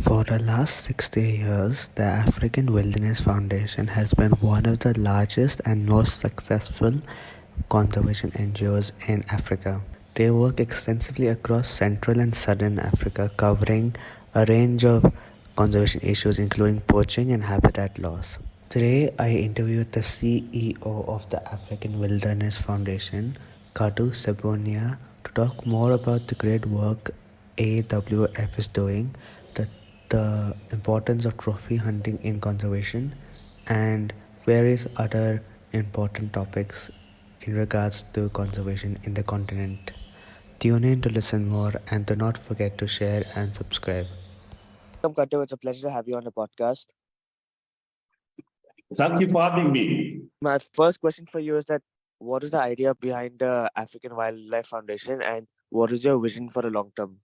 For the last 60 years, the African Wilderness Foundation has been one of the largest and most successful conservation NGOs in Africa. They work extensively across Central and Southern Africa, covering a range of conservation issues including poaching and habitat loss. Today, I interviewed the CEO of the African Wilderness Foundation, Kaddu Sebunya, to talk more about the great work AWF is doing, the importance of trophy hunting in conservation, and various other important topics in regards to conservation in the continent. Tune in to listen more and do not forget to share and subscribe. Welcome, Kaddu. It's a pleasure to have you on the podcast. Thank you for having me. My first question for you is that what is the idea behind the African Wildlife Foundation and what is your vision for the long term?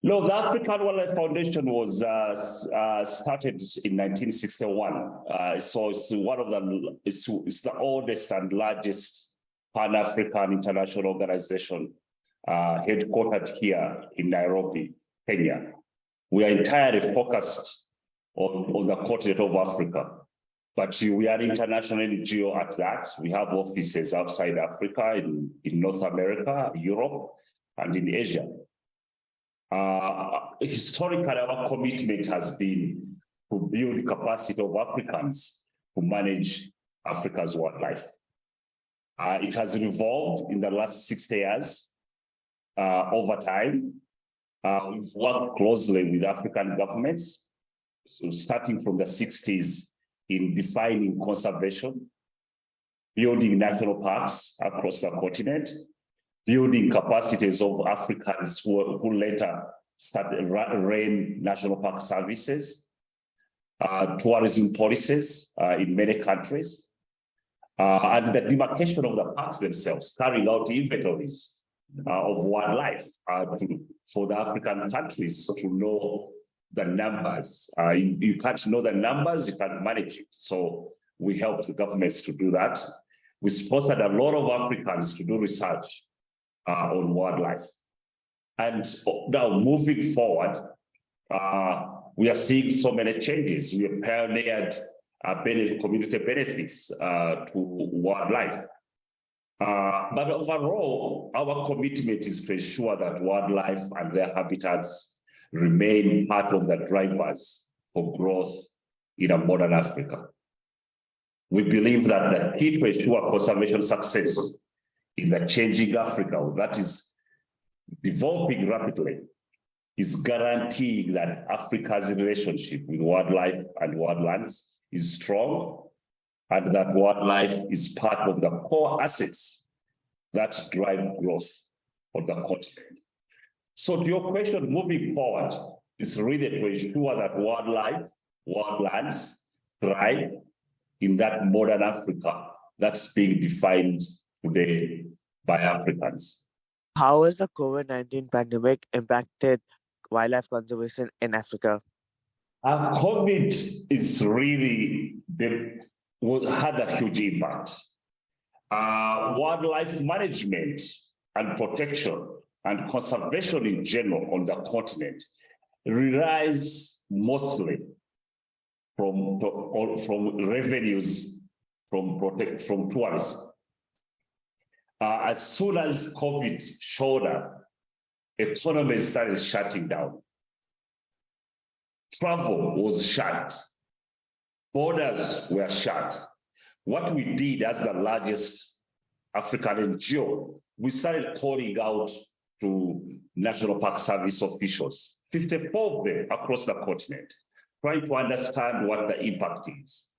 No, the African Wildlife Foundation was started in 1961. So it's it's the oldest and largest Pan-African international organization headquartered here in Nairobi, Kenya. We are entirely focused on the continent of Africa, but we are international NGO at that. We have offices outside Africa, in North America, Europe, and in Asia. Historically, our commitment has been to build the capacity of Africans to manage Africa's wildlife. It has evolved in the last 60 years over time. We've worked closely with African governments, so starting from the 60s in defining conservation, building national parks across the continent, building capacities of Africans who later ran national park services, tourism policies in many countries, and the demarcation of the parks themselves, carrying out inventories of wildlife for the African countries to know the numbers. You can't know the numbers, you can't manage it. So we helped the governments to do that. We sponsored a lot of Africans to do research on wildlife. And now moving forward, we are seeing so many changes. We have pioneered community benefits to wildlife. But overall, our commitment is to ensure that wildlife and their habitats remain part of the drivers for growth in a modern Africa. We believe that the key to ensure conservation success in the changing Africa that is developing rapidly is guaranteeing that Africa's relationship with wildlife and wildlands is strong, and that wildlife is part of the core assets that drive growth on the continent. So to your question, moving forward is really to ensure that wildlife, wildlands thrive in that modern Africa that's being defined today by Africans. How has the COVID-19 pandemic impacted wildlife conservation in Africa? COVID is really had a huge impact. Wildlife management and protection and conservation in general on the continent relies mostly from revenues from tourism. As soon as COVID showed up, economies started shutting down. Travel was shut. Borders were shut. What we did as the largest African NGO, we started calling out to National Park Service officials, 54 of them across the continent, trying to understand what the impact is.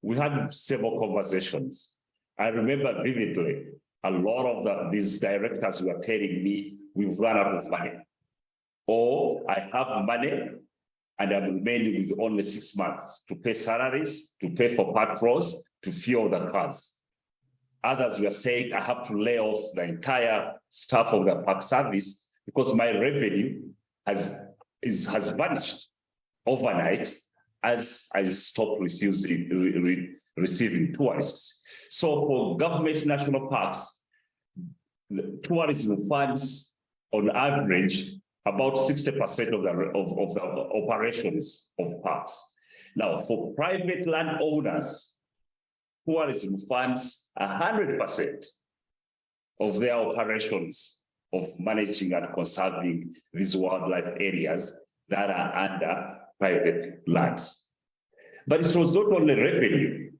We had several conversations. I remember vividly, a lot of these directors were telling me, we've run out of money. Or I have money and I'm remaining with only 6 months to pay salaries, to pay for patrols, to fuel the cars. Others were saying, I have to lay off the entire staff of the park service because my revenue has vanished overnight as I stopped receiving tourists. So for government national parks, tourism funds on average about 60% of the operations of parks. Now, for private landowners, tourism funds 100% of their operations of managing and conserving these wildlife areas that are under private lands. But it was not only revenue.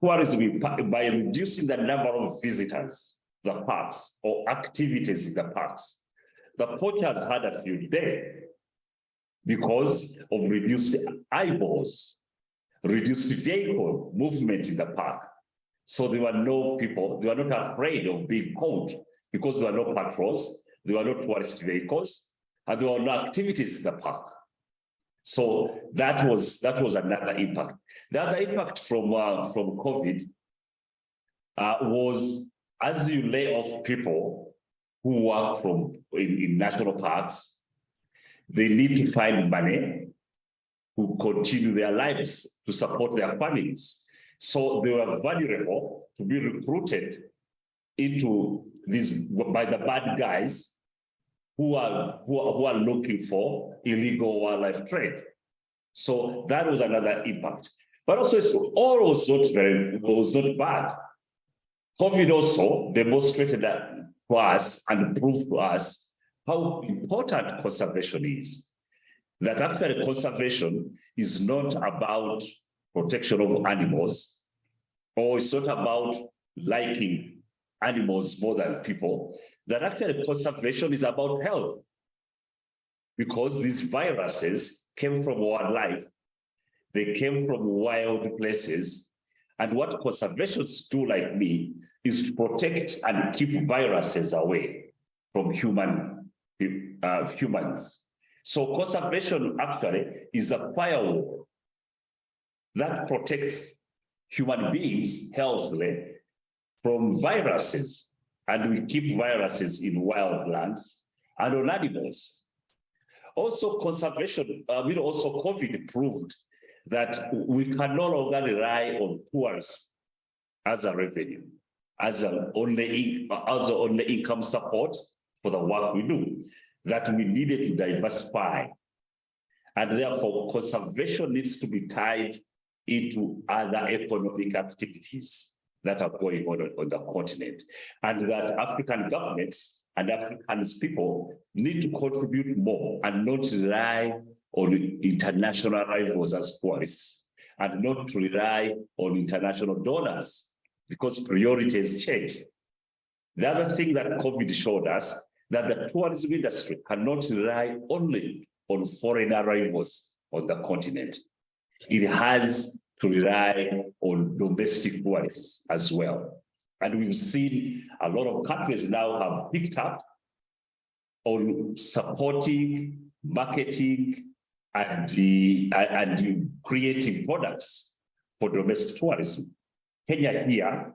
Tourism, by reducing the number of visitors, the parks, or activities in the parks, the poachers had a field day because of reduced eyeballs, reduced vehicle movement in the park. So there were no people, they were not afraid of being caught because there were no patrols, there were no tourist vehicles, and there were no activities in the park. So that was another impact. The other impact from COVID was, as you lay off people who work in national parks, they need to find money to continue their lives, to support their families. So they were vulnerable to be recruited into these by the bad guys who are looking for illegal wildlife trade. So that was another impact. But also, all was not bad. COVID also demonstrated that to us and proved to us how important conservation is. That actually conservation is not about protection of animals, or it's not about liking animals more than people. That actually conservation is about health, because these viruses came from wildlife, they came from wild places, and what conservationists do, like me, is to protect and keep viruses away from humans. So conservation actually is a firewall that protects human beings healthily from viruses, and we keep viruses in wildlands and on animals. Also, conservation, also COVID proved that we can no longer rely on tourism as a revenue, as an only income support for the work we do, that we needed to diversify. And therefore, conservation needs to be tied into other economic activities that are going on the continent, and that African governments and African people need to contribute more and not rely on international rivals as tourists, and not to rely on international donors, because priorities change. The other thing that COVID showed us, that the tourism industry cannot rely only on foreign arrivals on the continent. It has to rely on domestic tourists as well. And we've seen a lot of countries now have picked up on supporting, marketing, and creating products for domestic tourism. Kenya here,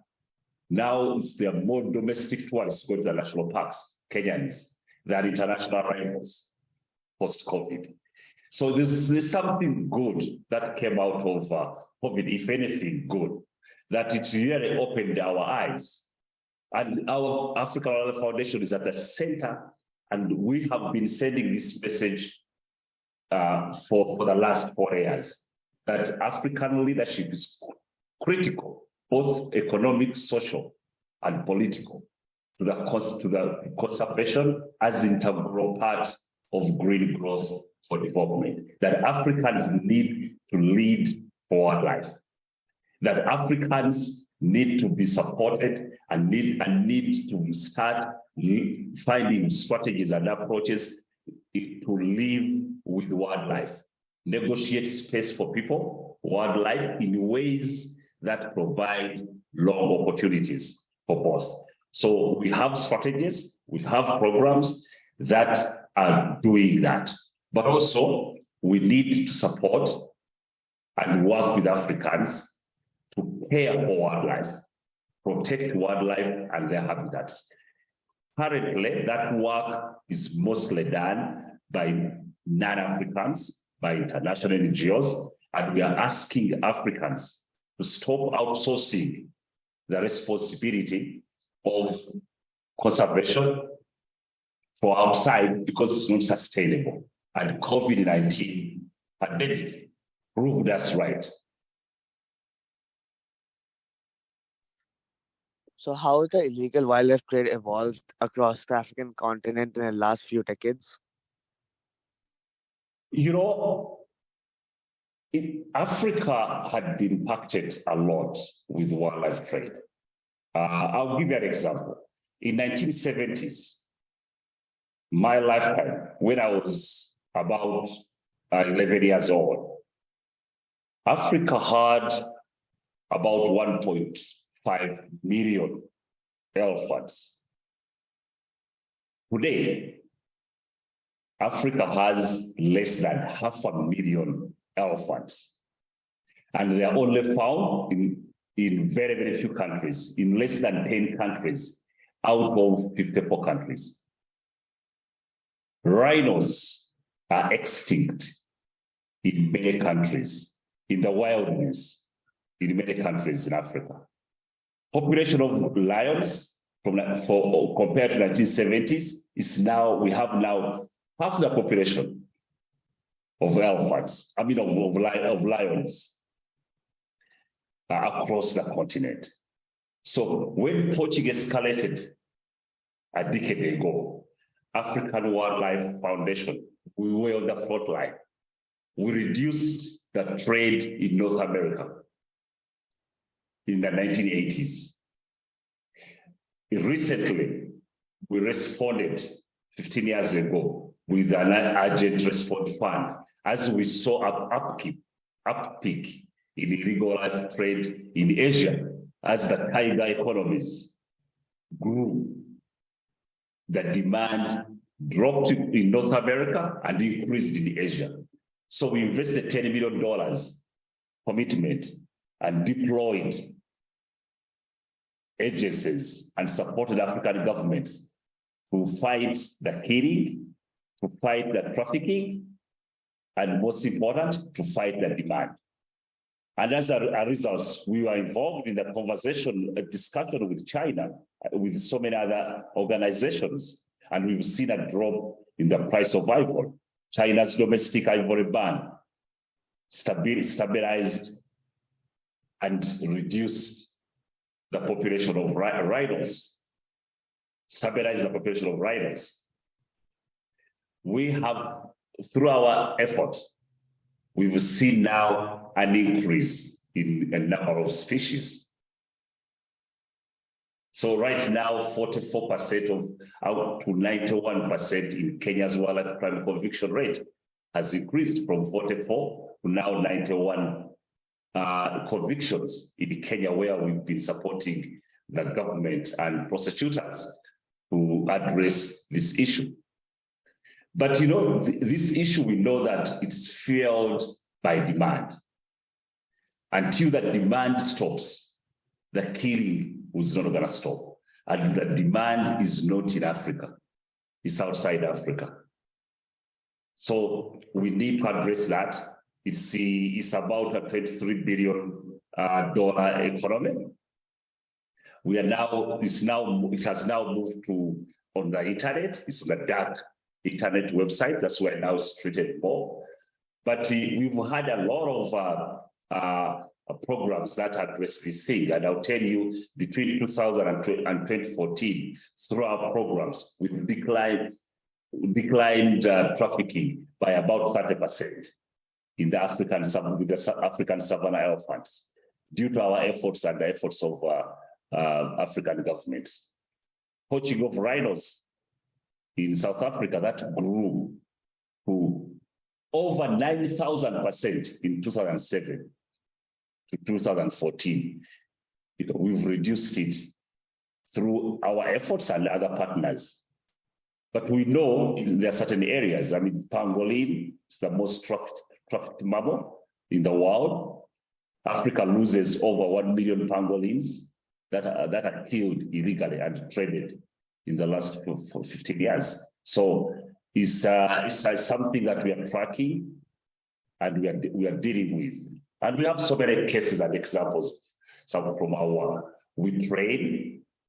now there are more domestic tourists going to the national parks, Kenyans, than international arrivals post-COVID. So there's something good that came out of COVID, if anything good, that it really opened our eyes. And our African Wildlife Foundation is at the center, and we have been sending this message for the last 4 years, that African leadership is critical, both economic, social, and political, to the conservation as integral part of green growth for development, that Africans need to lead for wildlife, that Africans need to be supported and need to start finding strategies and approaches to live with wildlife, negotiate space for people, wildlife, in ways that provide long opportunities for both. So we have strategies, we have programs that are doing that. But also, we need to support and work with Africans to care for wildlife, protect wildlife and their habitats. Currently, that work is mostly done by non-Africans, by international NGOs, and we are asking Africans to stop outsourcing the responsibility of conservation for outside because it's not sustainable. And COVID-19 pandemic proved us right. So how has the illegal wildlife trade evolved across the African continent in the last few decades? You know, Africa had been impacted a lot with wildlife trade. I'll give you an example. In 1970s, my lifetime, when I was about 11 years old, Africa had about 1.5 million elephants. Today, Africa has less than 500,000 elephants. And they are only found in very, very few countries, in less than 10 countries out of 54 countries. Rhinos are extinct in many countries, in the wilderness, in many countries in Africa. Population of lions compared to 1970s is now, we have now half the population of elephants, of lions across the continent. So when poaching escalated a decade ago, African Wildlife Foundation, we were on the front line. We reduced the trade in North America in the 1980s. Recently, we responded 15 years ago with an urgent response fund as we saw an uptick in illegal life trade in Asia as the tiger economies grew. The demand dropped in North America and increased in Asia. So we invested $10 million commitment and deployed agencies and supported African governments to fight the killing, to fight the trafficking, and most important, to fight the demand. And as a result, we were involved in the conversation, a discussion with China, with so many other organizations, and we've seen a drop in the price of ivory. China's domestic ivory ban stabilized and reduced the population of rhinos, stabilized the population of rhinos. We have, through our effort, we've seen now an increase in a number of species. So right now, 44% of out to 91% in Kenya's wildlife crime conviction rate has increased from 44 to now 91 convictions in Kenya, where we've been supporting the government and prosecutors to address this issue. But you know, this issue, we know that it's fueled by demand. Until that demand stops, the killing is not going to stop. And the demand is not in Africa, it's outside Africa. So we need to address that. It's about a $23 billion economy. It has now moved to on the internet. It's the dark internet website. That's where now it's treated for. But we've had a lot of programs that address this thing. And I'll tell you, between 2000 and 2014, through our programs, we've declined trafficking by about 30% in the African savanna elephants, due to our efforts and the efforts of African governments. Poaching of rhinos in South Africa, that grew to over 9,000% in 2007 to 2014. We've reduced it through our efforts and other partners. But we know there are certain areas. I mean, pangolin is the most trafficked mammal in the world. Africa loses over 1 million pangolins that are killed illegally and traded in the last 15 years. So it's something that we are tracking and we are dealing with. And we have so many cases and examples, some from our work. We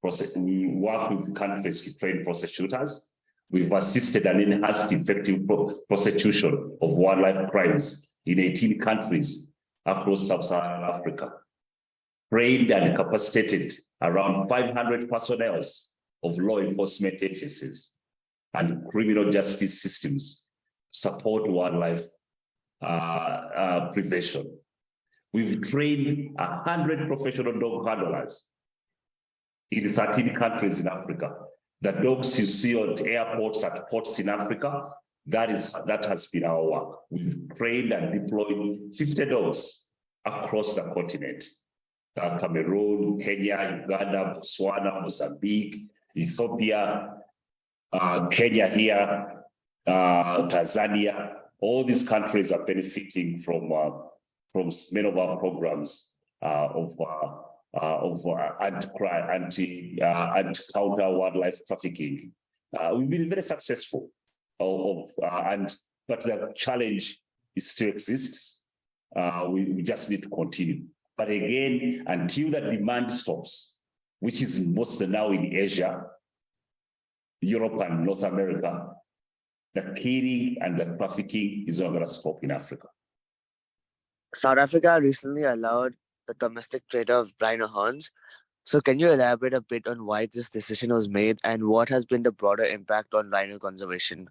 work with countries to train prosecutors. We've assisted and enhanced effective prosecution of wildlife crimes in 18 countries across sub-Saharan Africa. Trained and capacitated around 500 personnel of law enforcement agencies and criminal justice systems to support wildlife prevention. We've trained 100 professional dog handlers in 13 countries in Africa. The dogs you see at airports, at ports in Africa, that has been our work. We've trained and deployed 50 dogs across the continent. Cameroon, Kenya, Uganda, Botswana, Mozambique, Ethiopia, Kenya here, Tanzania. All these countries are benefiting from many of our programs of anti-counter wildlife trafficking. We've been very successful, but the challenge still exists. We just need to continue. But again, until the demand stops, which is mostly now in Asia, Europe and North America, the killing and the trafficking is not going to stop in Africa. South Africa recently allowed the domestic trade of rhino horns. So can you elaborate a bit on why this decision was made and what has been the broader impact on rhino conservation?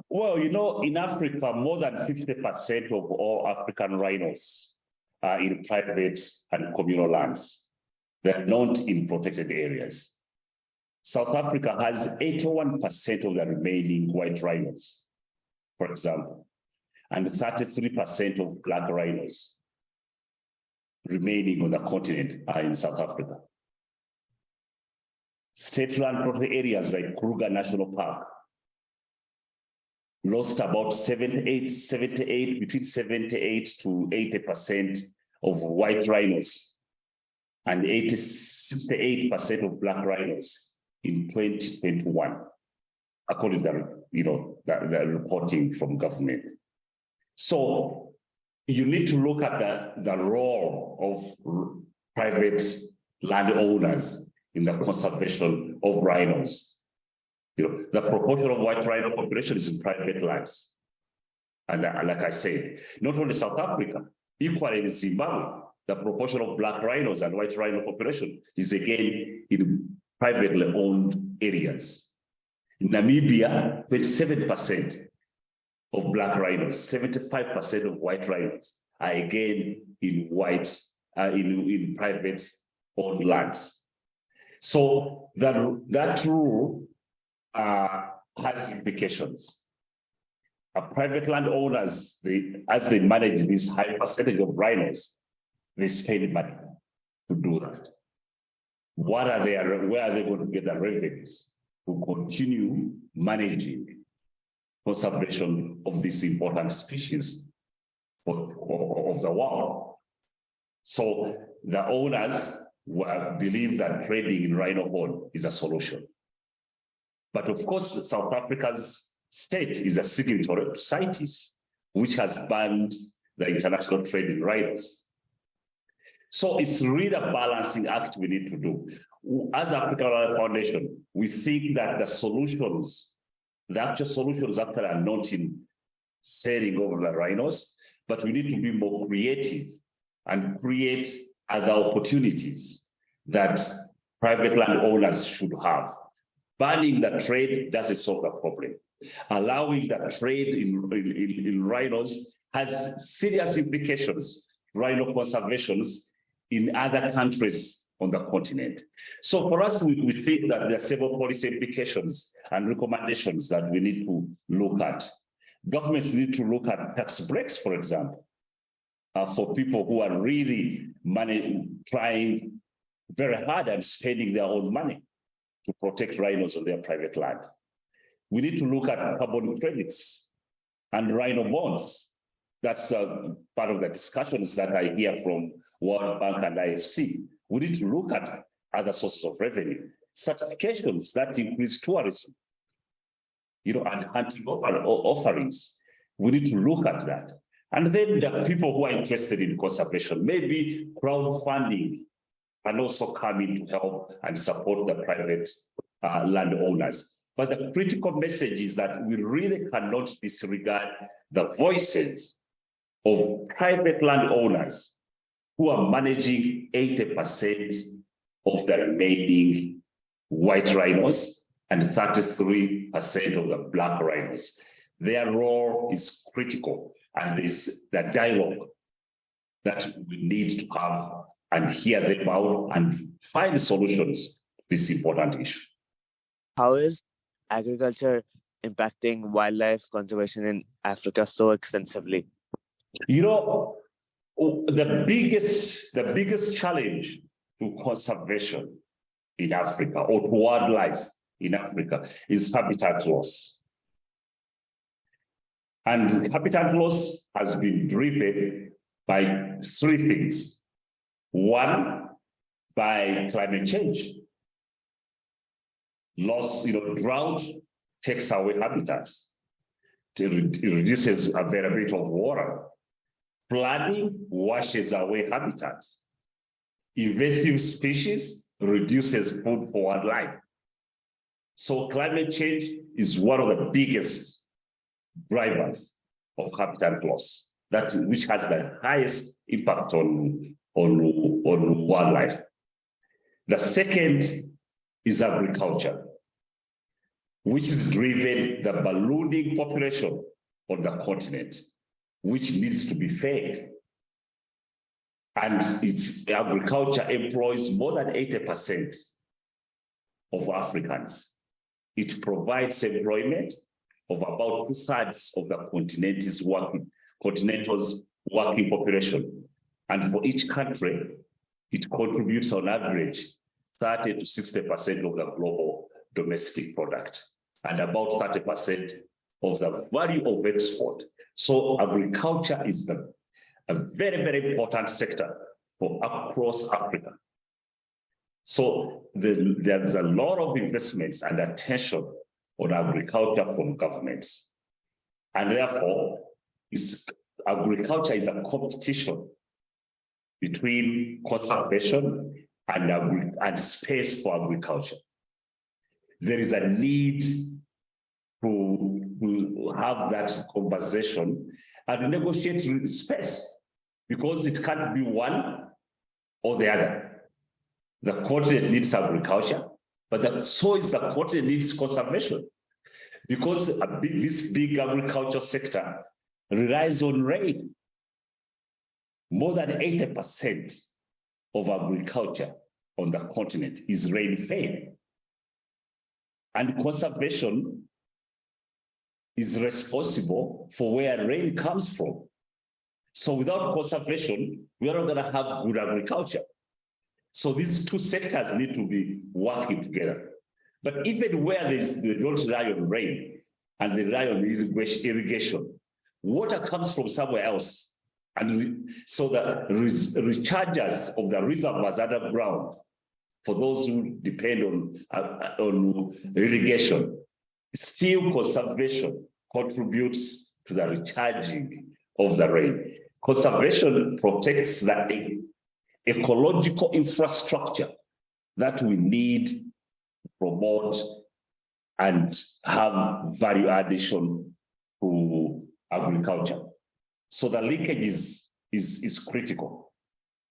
Well, in Africa, more than 50% of all African rhinos are in private and communal lands. They're not in protected areas. South Africa has 81% of the remaining white rhinos, for example, and 33% of black rhinos remaining on the continent are in South Africa. State land protected areas like Kruger National Park lost about between 78 to 80% of white rhinos and 68% of black rhinos in 2021, according to the reporting from government. So you need to look at the role of private landowners in the conservation of rhinos. The proportion of white rhino population is in private lands. And like I said, not only South Africa, equally in Zimbabwe, the proportion of black rhinos and white rhino population is again in privately owned areas. In Namibia, 27% of black rhinos, 75% of white rhinos are again in in private owned lands. So that rule has implications. Private landowners, as they manage this high percentage of rhinos, they spend money to do that. Where are they going to get the revenues to continue managing conservation of this important species of the world? So the owners believe that trading in rhino horn is a solution. But of course, South Africa's state is a signatory to CITES, which has banned the international trade in rhinos. So it's really a balancing act we need to do. As African Wildlife Foundation, we think that the actual solutions actually are not in selling over the rhinos, but we need to be more creative and create other opportunities that private landowners should have. Banning the trade doesn't solve the problem. Allowing the trade in rhinos has serious implications, rhino conservations in other countries on the continent. So for us, we think that there are several policy implications and recommendations that we need to look at. Governments need to look at tax breaks, for example, for people who are really trying very hard and spending their own money to protect rhinos on their private land. We need to look at carbon credits and rhino bonds. That's part of the discussions that I hear from World Bank and IFC. We need to look at other sources of revenue, certifications that increase tourism, and hunting offerings. We need to look at that. And then the people who are interested in conservation, maybe crowdfunding can also come in to help and support the private landowners. But the critical message is that we really cannot disregard the voices of private landowners who are managing 80% of the remaining white rhinos and 33% of the black rhinos. Their role is critical, and there's the dialogue that we need to have and hear them out and find solutions to this important issue. How is agriculture impacting wildlife conservation in Africa so extensively? You know, the biggest challenge to conservation in Africa or to wildlife in Africa is habitat loss. And habitat loss has been driven by three things. One, by climate change. Loss, drought takes away habitat. It reduces availability of water. Flooding washes away habitat. Invasive species reduces food for wildlife. So climate change is one of the biggest drivers of habitat loss, which has the highest impact on wildlife. The second is agriculture, which is driven the ballooning population on the continent, which needs to be fed. And agriculture employs more than 80% of Africans. It provides employment of about 2/3 of the continental's working population. And for each country, it contributes on average 30 to 60% of the global domestic product and about 30% of the value of export. So agriculture is a very, very important sector for across Africa. So there's a lot of investments and attention on agriculture from governments. And therefore, agriculture is a competition between conservation and space for agriculture. There is a need to have that conversation and negotiate space, because it can't be one or the other. The continent needs agriculture, but so is the continent needs conservation, because this big agriculture sector relies on rain. More than 80% of agriculture on the continent is rain-fed. And conservation is responsible for where rain comes from. So without conservation, we are not going to have good agriculture. So these two sectors need to be working together. But even where they don't rely on rain and they rely on irrigation, water comes from somewhere else. And so the recharges of the reservoirs underground, for those who depend on irrigation, still conservation contributes to the recharging of the rain. Conservation protects the ecological infrastructure that we need to promote and have value addition to agriculture. So the linkage is critical.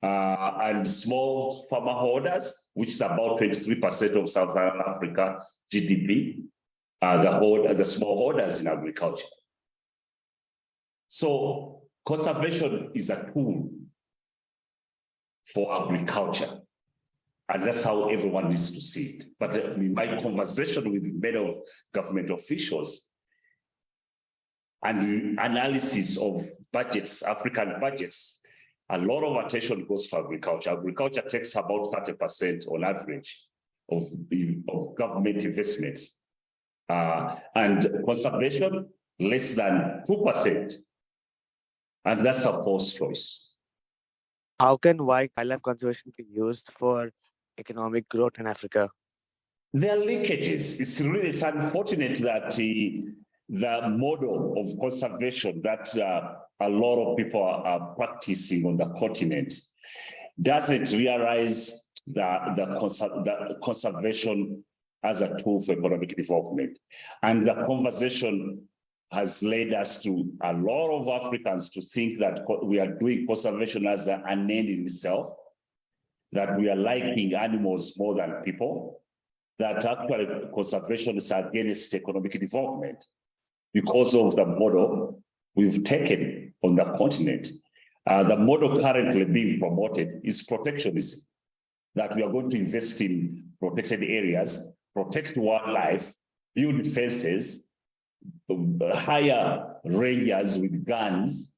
And small farmer holders, which is about 23% of Southern Africa GDP, the small holders in agriculture. So conservation is a tool for agriculture, and that's how everyone needs to see it. But in my conversation with many of government officials and analysis of budgets, African budgets, a lot of attention goes to agriculture. Agriculture takes about 30% on average of government investments. And conservation, less than 2%. And that's a false choice. How can wildlife conservation be used for economic growth in Africa? There are linkages. It's unfortunate that the model of conservation that a lot of people are practicing on the continent doesn't realize the conservation as a tool for economic development. And the conversation has led us to a lot of Africans to think that we are doing conservation as an end in itself, that we are liking animals more than people, that actually conservation is against economic development because of the model we've taken on the continent. The model currently being promoted is protectionism, that we are going to invest in protected areas, protect wildlife, build fences, hire rangers with guns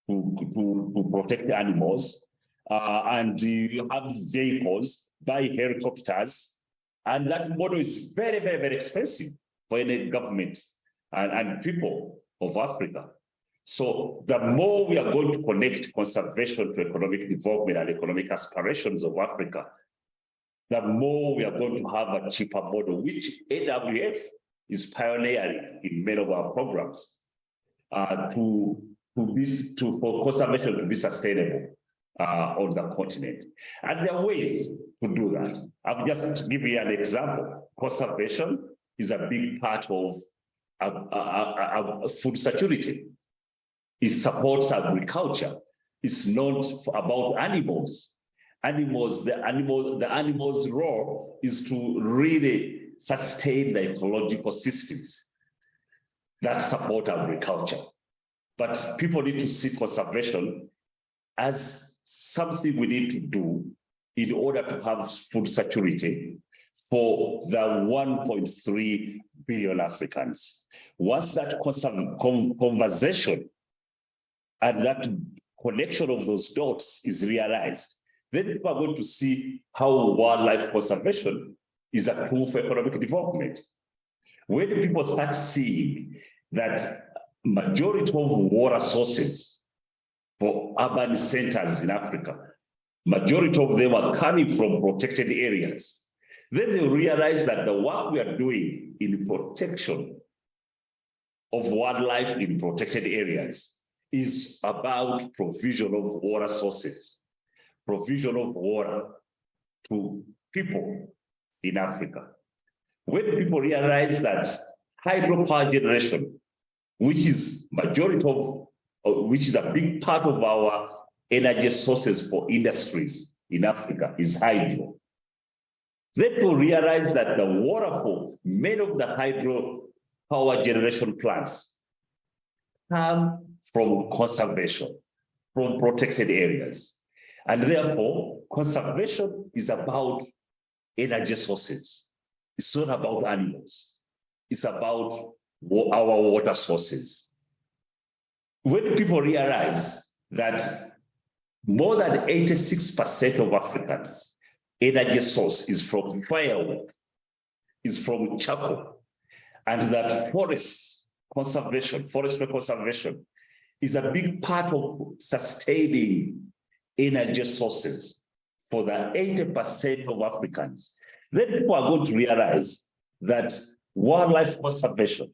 to protect the animals, and you have vehicles, buy helicopters, and that model is very, very, very expensive for any government and people of Africa. So the more we are going to connect conservation to economic development and economic aspirations of Africa, the more we are going to have a cheaper model, which AWF is pioneering in many of our programs for conservation to be sustainable on the continent. And there are ways to do that. I'll just give you an example. Conservation is a big part of food security. It supports agriculture. It's not about animals. The animal's role is to really sustain the ecological systems that support agriculture. But people need to see conservation as something we need to do in order to have food security for the 1.3 billion Africans. Once that conversation and that connection of those dots is realized, then people are going to see how wildlife conservation is a tool for economic development. When people start seeing that majority of water sources for urban centers in Africa, majority of them are coming from protected areas, then they realize that the work we are doing in protection of wildlife in protected areas is about provision of water sources, provision of water to people in Africa. When people realize that hydropower generation, which is a big part of our energy sources for industries in Africa, is hydro. Then people realize that the water for many of the hydropower generation plants come from conservation, from protected areas. And therefore, conservation is about energy sources. It's not about animals. It's about our water sources. When people realize that more than 86% of Africans' energy source is from firewood, is from charcoal, and that forestry conservation is a big part of sustaining energy sources for the 80% of Africans, then people are going to realize that wildlife conservation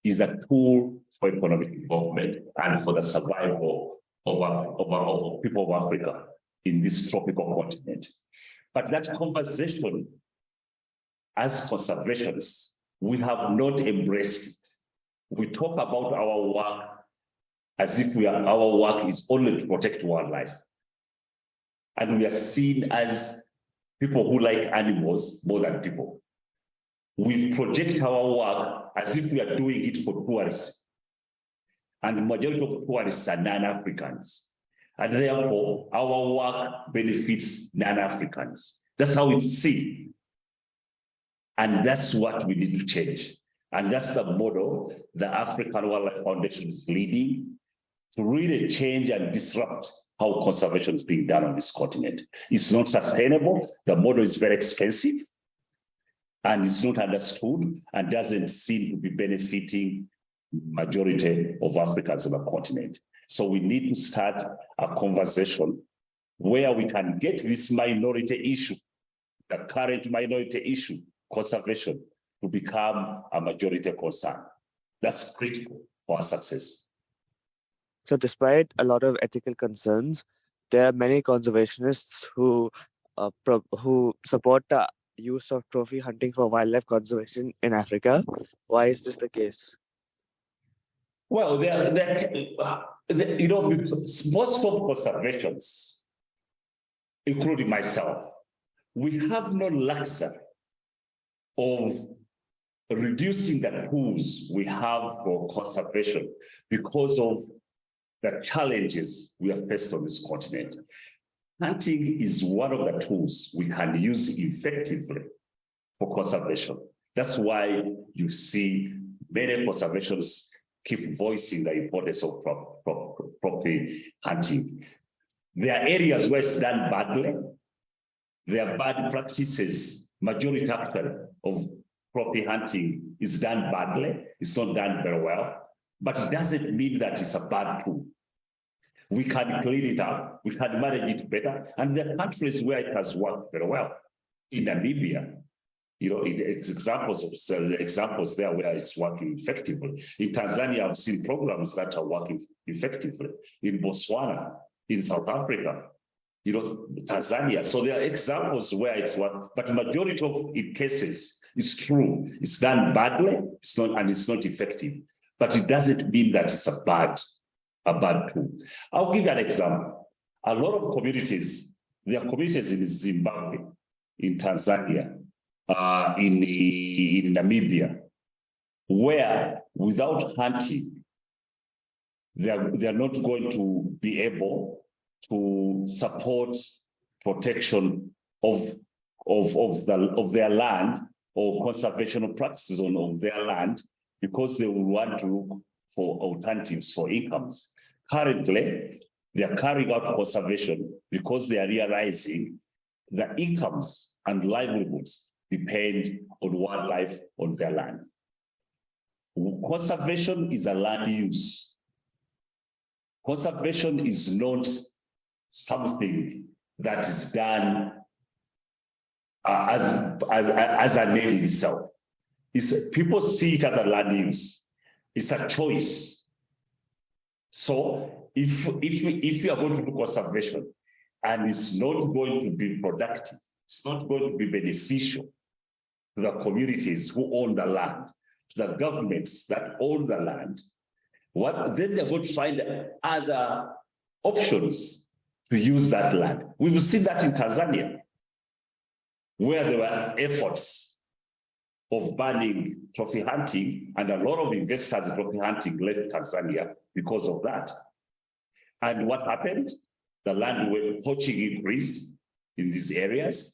is a tool for economic development and for the survival of people of Africa in this tropical continent. But that conversation, as conservationists, we have not embraced it. We talk about our work as if our work is only to protect wildlife. And we are seen as people who like animals more than people. We project our work as if we are doing it for tourism. And the majority of tourists are non-Africans. And therefore, our work benefits non-Africans. That's how it's seen. And that's what we need to change. And that's the model the African Wildlife Foundation is leading to really change and disrupt how conservation is being done on this continent. It's not sustainable. The model is very expensive. And it's not understood and doesn't seem to be benefiting majority of Africans on the continent. So we need to start a conversation where we can get this minority issue, the current minority issue, conservation, to become a majority concern. That's critical for our success. So despite a lot of ethical concerns, there are many conservationists who support the use of trophy hunting for wildlife conservation in Africa. Why is this the case? Well, because most of conservations, including myself, we have no luxury of reducing the tools we have for conservation because of the challenges we have faced on this continent. Hunting is one of the tools we can use effectively for conservation. That's why you see many conservationists keep voicing the importance of property hunting. There are areas where it's done badly. There are bad practices. Majority actually of property hunting is done badly. It's not done very well. But it doesn't mean that it's a bad tool. We can clean it up. We can manage it better. And there are countries where it has worked very well. In Namibia, it's examples there where it's working effectively. In Tanzania, I've seen programs that are working effectively. In Botswana, in South Africa, Tanzania. So there are examples where it's worked, but the majority of cases is true. It's done badly, it's not effective. But it doesn't mean that it's a bad tool. I'll give you an example. A lot of communities, there are communities in Zimbabwe, in Tanzania, in Namibia, where without hunting, they're not going to be able to support protection of their land or conservation practices on their land, because they will want to look for alternatives for incomes. Currently, they are carrying out conservation because they are realizing the incomes and livelihoods depend on wildlife on their land. Conservation is a land use. Conservation is not something that is done as an end itself. People see it as a land use. It's a choice. So if we are going to do conservation and it's not going to be productive, it's not going to be beneficial to the communities who own the land, to the governments that own the land, then they're going to find other options to use that land. We've seen that in Tanzania, where there were efforts of banning trophy hunting, and a lot of investors in trophy hunting left Tanzania because of that. And what happened? The land where poaching increased in these areas.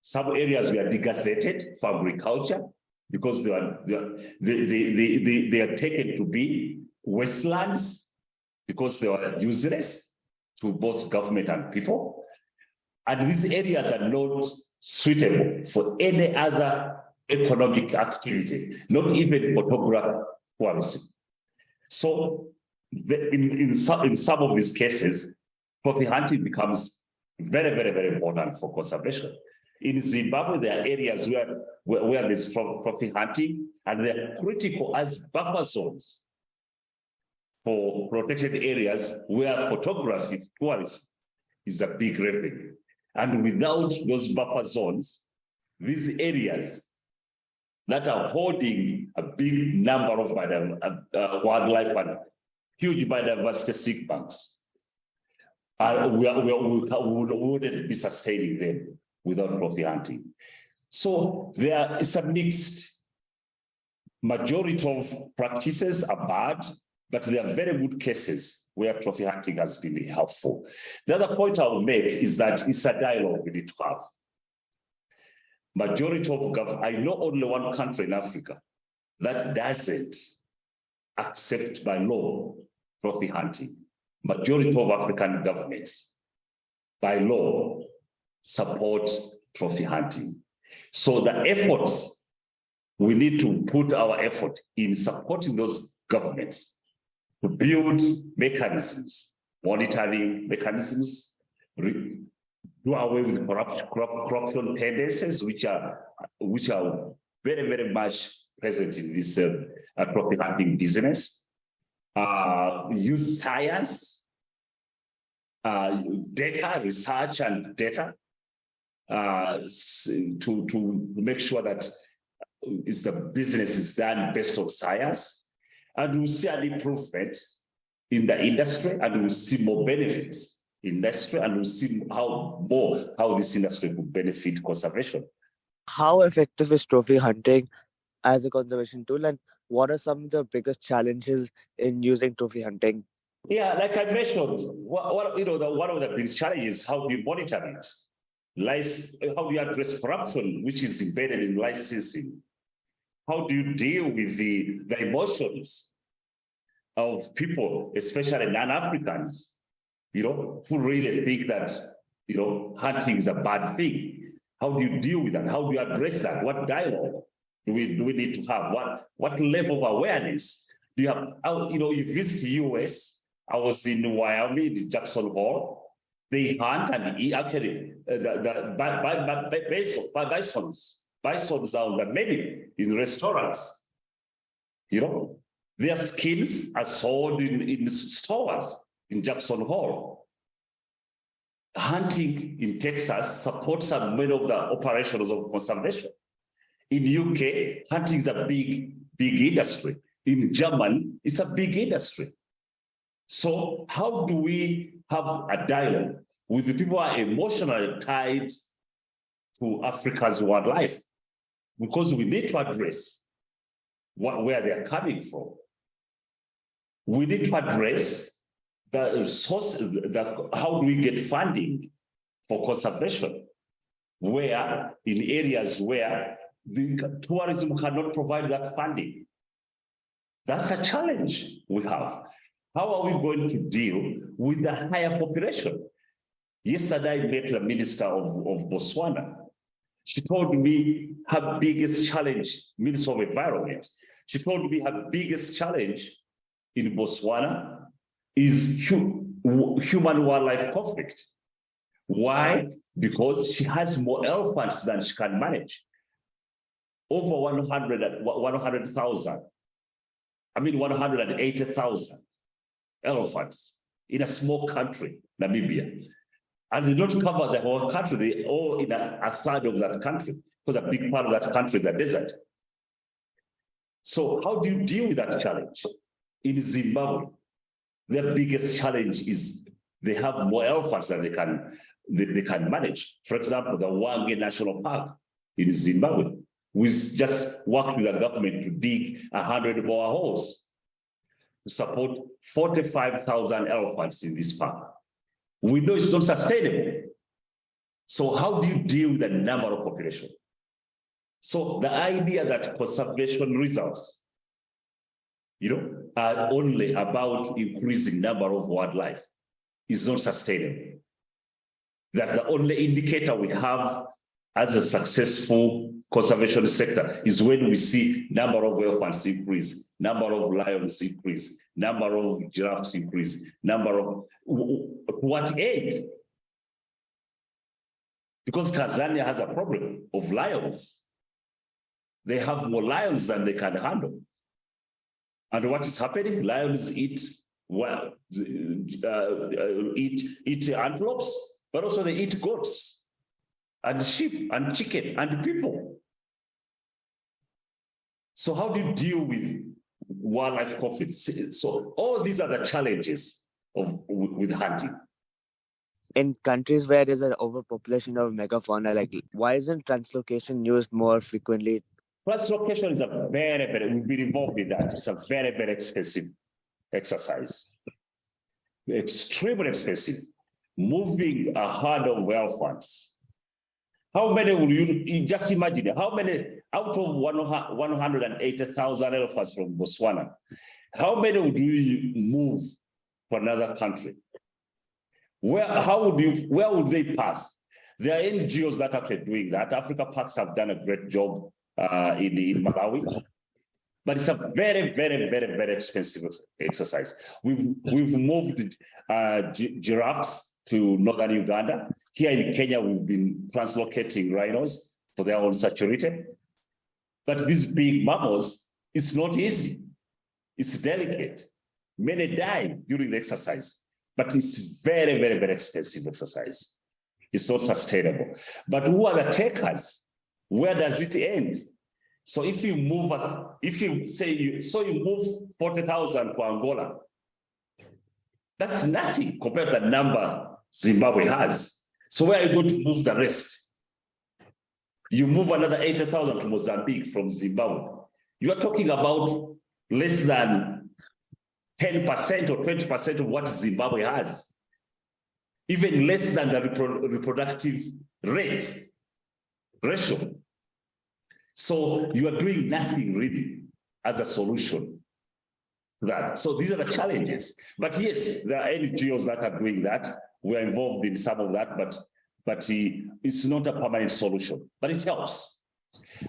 Some areas were degazetted for agriculture because they are taken to be wastelands because they were useless to both government and people. And these areas are not suitable for any other economic activity, not even photography tourism. So in some of these cases, trophy hunting becomes very, very, very important for conservation. In Zimbabwe, there are areas where there's trophy hunting, and they're critical as buffer zones for protected areas where photography tourism is a big revenue. And without those buffer zones, these areas that are holding a big number of wildlife and huge biodiversity sick banks, we wouldn't be sustaining them without trophy hunting. So there is a mixed majority of practices are bad, but there are very good cases where trophy hunting has been helpful. The other point I will make is that it's a dialogue we need to have. Majority of I know only one country in Africa that doesn't accept by law trophy hunting. Majority of African governments by law support trophy hunting. So the efforts, we need to put our effort in supporting those governments to build mechanisms, monitoring mechanisms, do away with corruption tendencies, which are very, very much present in this trophy hunting business. Use science, data, research and data to make sure that the business is done based on science, and we'll see an improvement in the industry, and we'll see more benefits in industry, and we'll see how this industry could benefit conservation. How effective is trophy hunting as a conservation tool, and what are some of the biggest challenges in using trophy hunting? Yeah, like I mentioned, one of the big challenges is how do you monitor it? How do you address corruption, which is embedded in licensing? How do you deal with the emotions of people, especially non-Africans, who really think that, hunting is a bad thing? How do you deal with that? How do you address that? What dialogue do we need to have? What level of awareness do you have? You visit the US. I was in Wyoming, in Jackson Hole. They hunt and eat. Actually, bisons are on the menu in restaurants. Their skins are sold in stores in Jackson Hole. Hunting in Texas supports many of the operations of conservation. In UK, hunting is a big industry. In Germany, it's a big industry. So how do we have a dialogue with the people who are emotionally tied to Africa's wildlife? Because we need to address where they're coming from. We need to address the source, how do we get funding for conservation, where in areas where the tourism cannot provide that funding. That's a challenge we have. How are we going to deal with the higher population? Yesterday, I met the minister of Botswana. She told me her biggest challenge, Minister of Environment, she told me her biggest challenge in Botswana is human-wildlife conflict. Why? Because she has more elephants than she can manage. Over 100,000. 180,000 elephants in a small country, Namibia. And they don't cover the whole country, they all in a third of that country, because a big part of that country is the desert. So how do you deal with that challenge? In Zimbabwe, their biggest challenge is they have more elephants than they can manage. For example, the Hwange National Park in Zimbabwe, we just worked with the government to dig 100 more holes to support 45,000 elephants in this park. We know it's not sustainable. So how do you deal with the number of population? So the idea that conservation results, are only about increasing number of wildlife is not sustainable. That the only indicator we have as a successful conservation sector is when we see number of elephants increase, number of lions increase, number of giraffes increase, number of what end? Because Tanzania has a problem of lions. They have more lions than they can handle. And what is happening? Lions eat antelopes, but also they eat goats and sheep and chicken and people. So how do you deal with wildlife conflicts? So all these are the challenges with hunting. In countries where there's an overpopulation of megafauna, why isn't translocation used more frequently? Translocation is a we've been involved in that. It's a very, very expensive exercise. Extremely expensive. Moving a herd of elephants. How many will you just imagine? How many out of 180,000 elephants from Botswana? How many would you move to another country? Where would they pass? There are NGOs that are actually doing that. Africa Parks have done a great job in Malawi, but it's a very, very, very, very expensive exercise. We've moved giraffes to northern Uganda. Here in Kenya, we've been translocating rhinos for their own security. But these big mammals, it's not easy. It's delicate. Many die during the exercise, but it's very, very, very expensive exercise. It's not sustainable. But who are the takers? Where does it end? So if you move, you move 40,000 to Angola, that's nothing compared to the number Zimbabwe has. So where are you going to move the rest? You move another 80,000 to Mozambique from Zimbabwe. You are talking about less than 10% or 20% of what Zimbabwe has. Even less than the reproductive ratio. So you are doing nothing really as a solution to that. So these are the challenges. But yes, there are NGOs that are doing that. We're involved in some of that, but it's not a permanent solution, but it helps.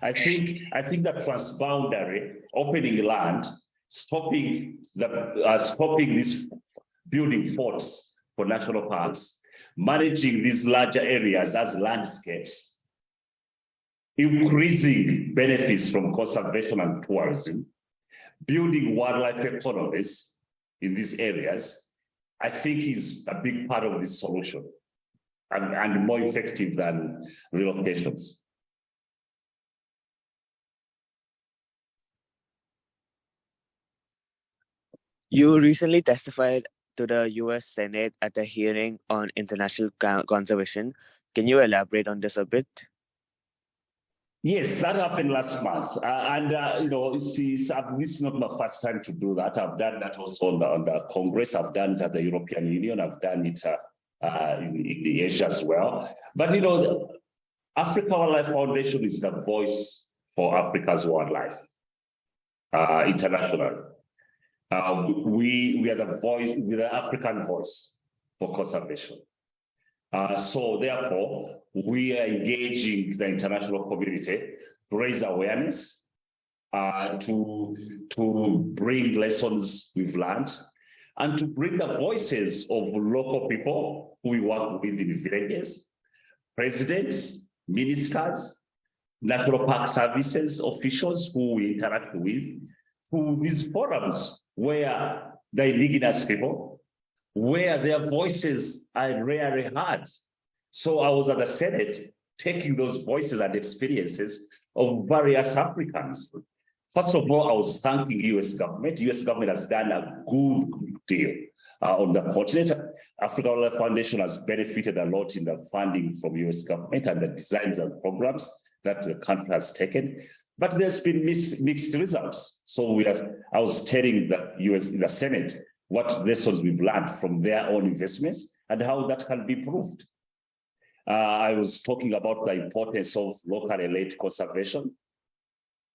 I think that transboundary opening land, stopping this building forts for national parks, managing these larger areas as landscapes, increasing benefits from conservation and tourism, building wildlife economies in these areas, I think is a big part of this solution and more effective than relocations. You recently testified to the US Senate at a hearing on international conservation. Can you elaborate on this a bit? Yes, that happened last month. This is not my first time to do that. I've done that also on the Congress. I've done it at the European Union. I've done it in Asia as well. But, the Africa Wildlife Foundation is the voice for Africa's wildlife internationally. We are the voice, we're the African voice for conservation. So therefore, we are engaging the international community to raise awareness, to bring lessons we've learned, and to bring the voices of local people who we work with in villages, presidents, ministers, national park services officials who we interact with, to these forums where the indigenous people, where their voices are rarely heard. So I was at the Senate taking those voices and experiences of various Africans. First of all, I was thanking the US government. The US government has done a good deal on the continent. Africa Wildlife Foundation has benefited a lot in the funding from US government and the designs and programs that the country has taken. But there's been mixed results. So I was telling the Senate what lessons we've learned from their own investments and how that can be improved. I was talking about the importance of locally led conservation,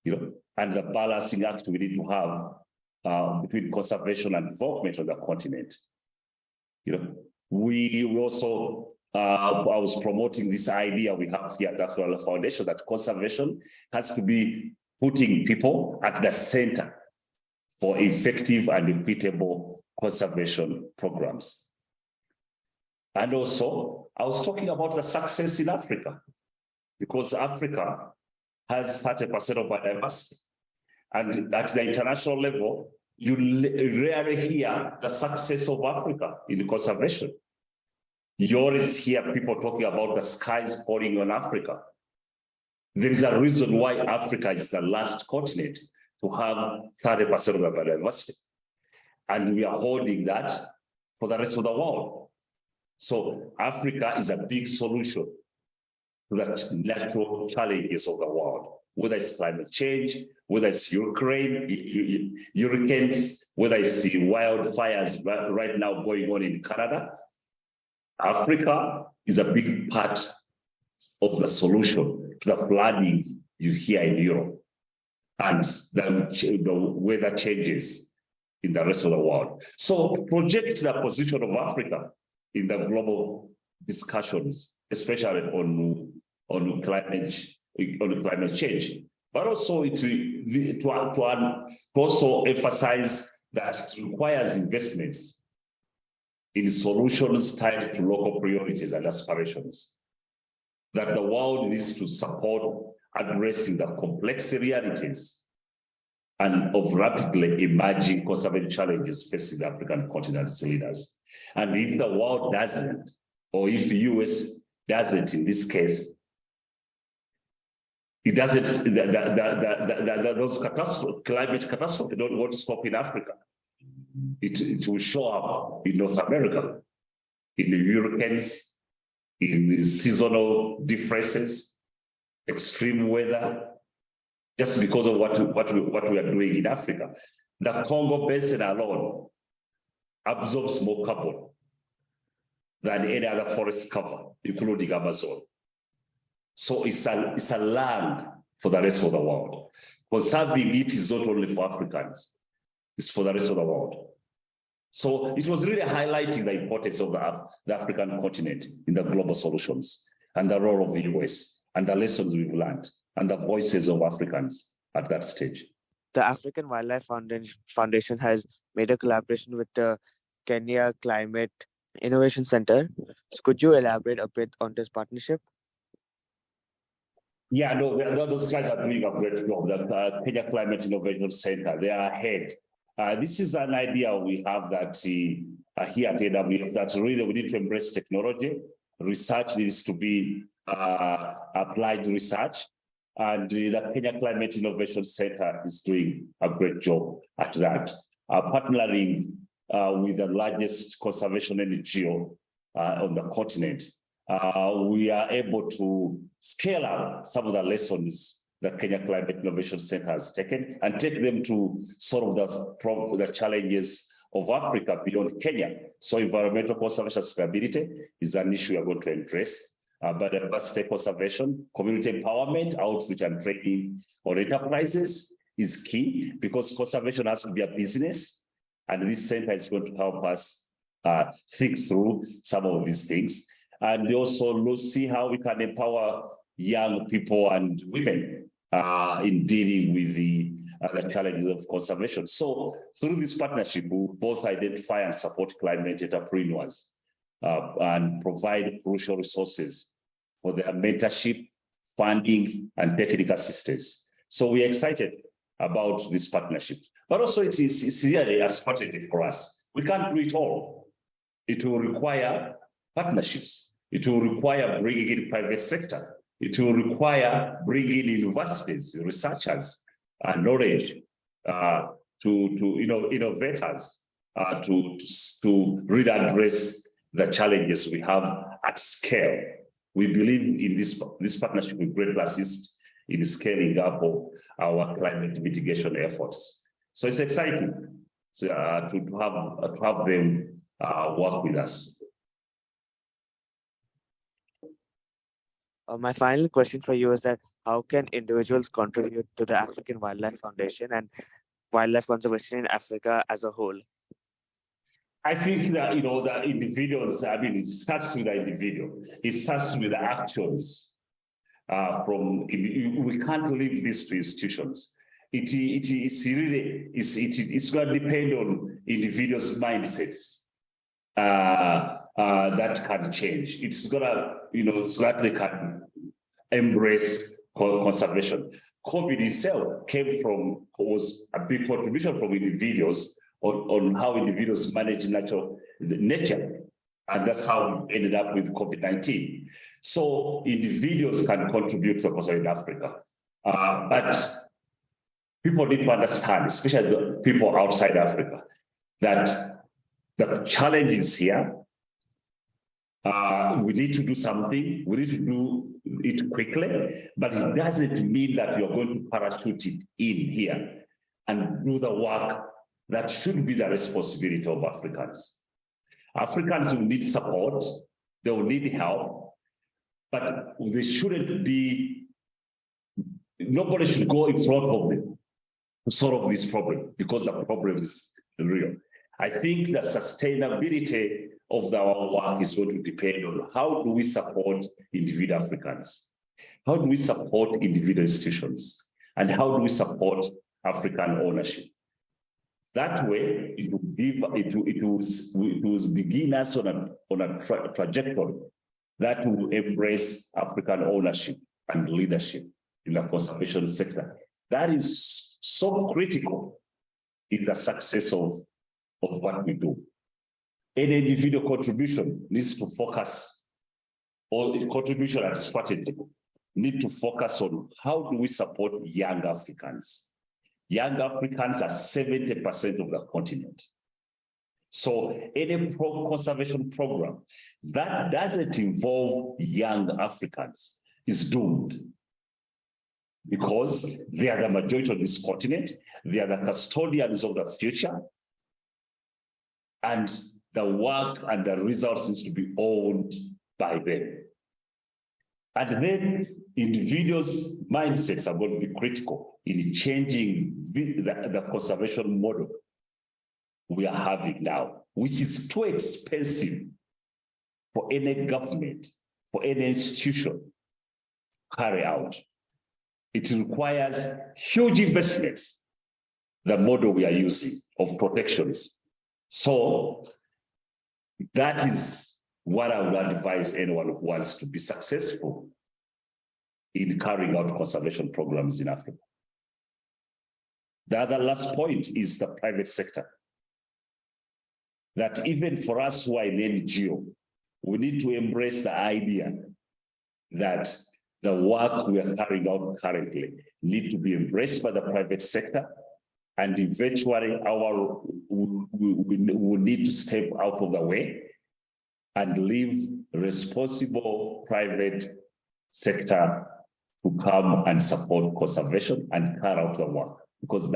and the balancing act we need to have between conservation and development on the continent. We also, I was promoting this idea we have here at the Africa Wildlife Foundation that conservation has to be putting people at the center for effective and equitable conservation programs. And also, I was talking about the success in Africa, because Africa has 30% of biodiversity. And at the international level, you rarely hear the success of Africa in conservation. You always hear people talking about the skies falling on Africa. There is a reason why Africa is the last continent to have 30% of the biodiversity. And we are holding that for the rest of the world. So Africa is a big solution to the natural challenges of the world, whether it's climate change, whether it's Ukraine, hurricanes, whether it's wildfires right now going on in Canada. Africa is a big part of the solution to the flooding you hear in Europe and the weather changes in the rest of the world. So project the position of Africa in the global discussions, especially on climate change, but also to also emphasize that it requires investments in solutions tied to local priorities and aspirations, that the world needs to support addressing the complex realities and of rapidly emerging conservation challenges facing the African continent's leaders. And if the world doesn't, or if the US doesn't, in this case, it doesn't, those climate catastrophe don't want to stop in Africa. It will show up in North America, in the hurricanes, in the seasonal differences, extreme weather, just because of what we are doing in Africa. The Congo Basin alone absorbs more carbon than any other forest cover, including Amazon. So it's a land for the rest of the world. Conserving it is not only for Africans, it's for the rest of the world. So it was really highlighting the importance of the African continent in the global solutions and the role of the US and the lessons we've learned and the voices of Africans at that stage. The African Wildlife Foundation has made a collaboration with the Kenya Climate Innovation Center. So could you elaborate a bit on this partnership? Yeah, no, those guys are doing a great job. The Kenya Climate Innovation Center, they are ahead. This is an idea we have that here at AWF, that really we need to embrace technology. Research needs to be applied research. And the Kenya Climate Innovation Center is doing a great job at that. Partnering with the largest conservation NGO on the continent, we are able to scale up some of the lessons that Kenya Climate Innovation Center has taken and take them to solve the challenges of Africa beyond Kenya. So environmental conservation stability is an issue we are going to address. Biodiversity conservation, community empowerment, outreach and training on enterprises is key, because conservation has to be a business, and this center is going to help us think through some of these things, and also see how we can empower young people and women in dealing with the challenges of conservation. So through this partnership, we will both identify and support climate entrepreneurs and provide crucial resources for their mentorship, funding, and technical assistance. So we're excited about this partnership. But also it's really a strategy for us. We can't do it all. It will require partnerships. It will require bringing in private sector. It will require bringing in universities, researchers, knowledge, innovators, to really address the challenges we have at scale. We believe in this partnership will greatly assist in scaling up of our climate mitigation efforts. So it's exciting to have them work with us. My final question for you is that how can individuals contribute to the African Wildlife Foundation and wildlife conservation in Africa as a whole? I think that, the individuals, it starts with the individual. It starts with the actions. We can't leave this to institutions. It's going to depend on individuals' mindsets that can change. It's going to, so that they can embrace conservation. COVID itself was a big contribution from individuals on how individuals manage nature. And that's how we ended up with COVID-19. So individuals can contribute to conservation in Africa. But people need to understand, especially the people outside Africa, that the challenge is here. We need to do something. We need to do it quickly, but it doesn't mean that you're going to parachute it in here and do the work that should be the responsibility of Africans. Africans will need support, they will need help, but they shouldn't be, nobody should go in front of them to solve this problem, because the problem is real. I think the sustainability of our work is going to depend on how do we support individual Africans, how do we support individual institutions, and how do we support African ownership. That way, it will begin us on a trajectory that will embrace African ownership and leadership in the conservation sector. That is so critical in the success of what we do. Any individual contribution needs to focus or contribution and strategy need to focus on how do we support young Africans. Young Africans are 70% of the continent. So any conservation program that doesn't involve young Africans is doomed, because they are the majority of this continent. They are the custodians of the future. And the work and the results needs to be owned by them. And then individuals' mindsets are going to be critical in changing the conservation model we are having now, which is too expensive for any government, for any institution to carry out. It requires huge investments, the model we are using of protectionism. So that is what I would advise anyone who wants to be successful in carrying out conservation programs in Africa. The other last point is the private sector. That even for us who are in NGO, we need to embrace the idea that the work we are carrying out currently need to be embraced by the private sector, and eventually we need to step out of the way and leave responsible private sector to come and support conservation and carry out the work, because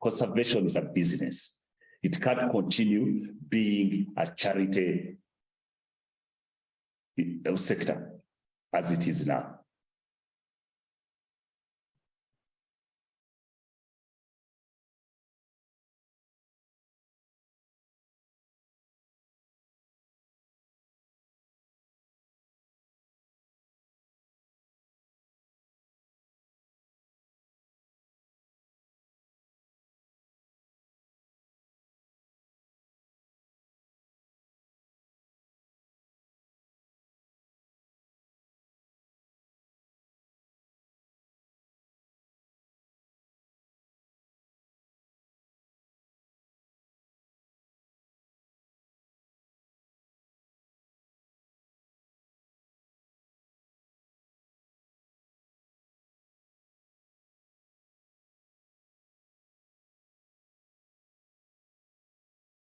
conservation is a business. It can't continue being a charity sector as it is now.